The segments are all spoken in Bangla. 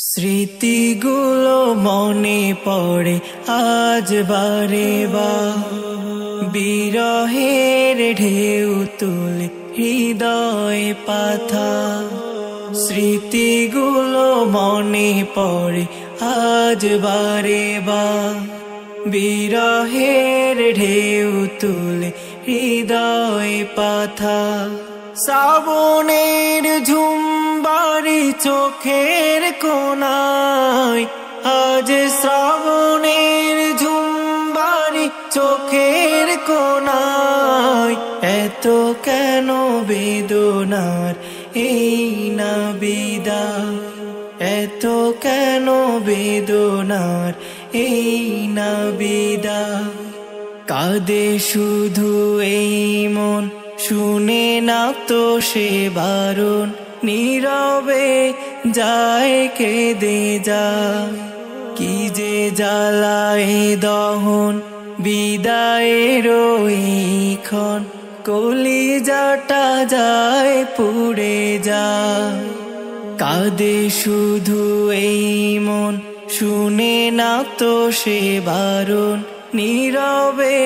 স্মৃতিগুলো মনে পড়ে আজ বারে বার, বিরহের ঢেউ তুলে হৃদয় পাথা। স্মৃতিগুলো মনে পড়ে আজ বারে বার, বিরহের ঢেউ তুলে হৃদয় পাথা। শ্রাবণের ঝুমবারি চোখের কোণায়, আজ শ্রাবণের ঝুমবারি চোখের কোণায়। এত কেন বেদনার এই না বিদায়, এত কেন বেদনার এই না বিদায়। কাঁদে শুধু এই মন, শুনে না তো সে বারণ, নীরবে যায় কেঁদে যায়। কি যে জ্বালায় দহন বিদায়ের ক্ষণ, কলিজাটা যায় পুড়ে যায়। কাঁদে শুধু এই মন, শুনে না তো সে বারণ, নীরবে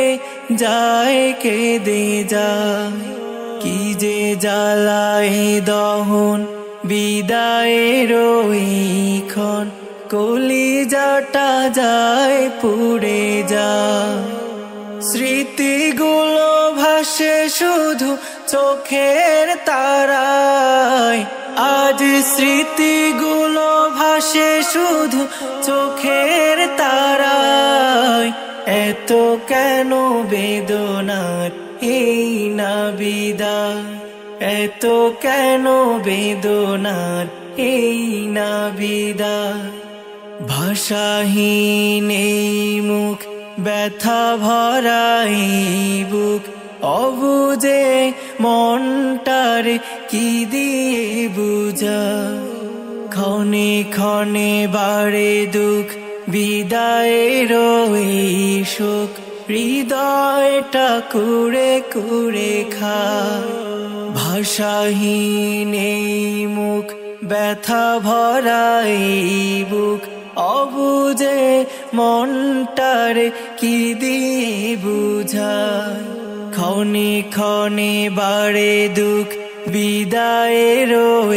যায় কেঁদে যায়। কি যে জ্বালায় দহন বিদায়ের ক্ষণ, কলিজাটা যায় পুড়ে যায়। স্মৃতিগুলো ভাসে শুধু চোখের তারায়, আজ স্মৃতিগুলো ভাসে শুধু চোখের তারায়। এত কেন বেদনার এই না বিদায়, এত কেন বেদনার এই না বিদায়। ভাষাহীন এই মুখ, ব্যথা ভরা এই বুক, অবুঝে মনটার কি দিয়ে বুঝা। ক্ষণে ক্ষণে বাড়ে দুঃখ, বিদায়ের এই শোক, হৃদয়টা কুড়ে কুড়ে খায়। ভাষাহীন এই মুখ, ব্যথা ভরা এই বুক, অবুঝে মনটার কি দিয়ে বুঝায়। ক্ষণে ক্ষণে বাড়ে দুঃখ, বিদায়ের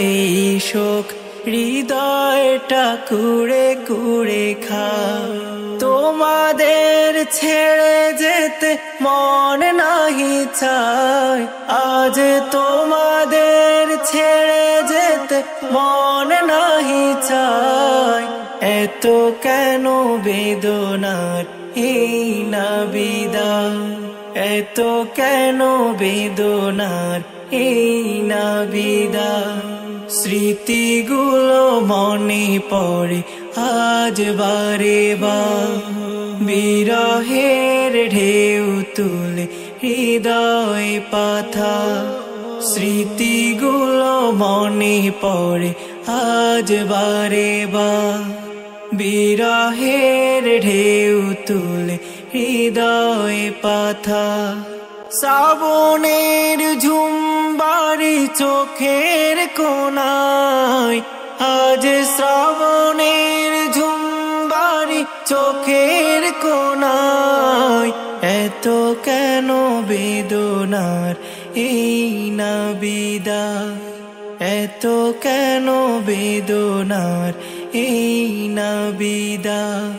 এই শোক, হৃদয়টা কুড়ে কুড়ে খায়। তোমাদের ছেড়ে যেতে মন নাহি চায়, আজ তোমাদের ছেড়ে যেতে মন নাহি চায়। এত কেন বেদনার এই না বিদায়, এত কেন বেদনার এই না বিদায়। স্মৃতিগুলো মনে পড়ে আজ বারে বার, বিরহের ঢেউ তুলে হৃদয় পাথা। স্মৃতিগুলো মনে পড়ে আজ বারে বার, বিরহের ঢেউ তুলে হৃদয় পাথা। শ্রাবণের ঝুমবারি চোখের কোণায়, আজ শ্রাবণের ঝুমবারি চোখের কোণায়। এত কেন বেদনার এই না বিদায়, এত কেন বেদনার এই না বিদায়।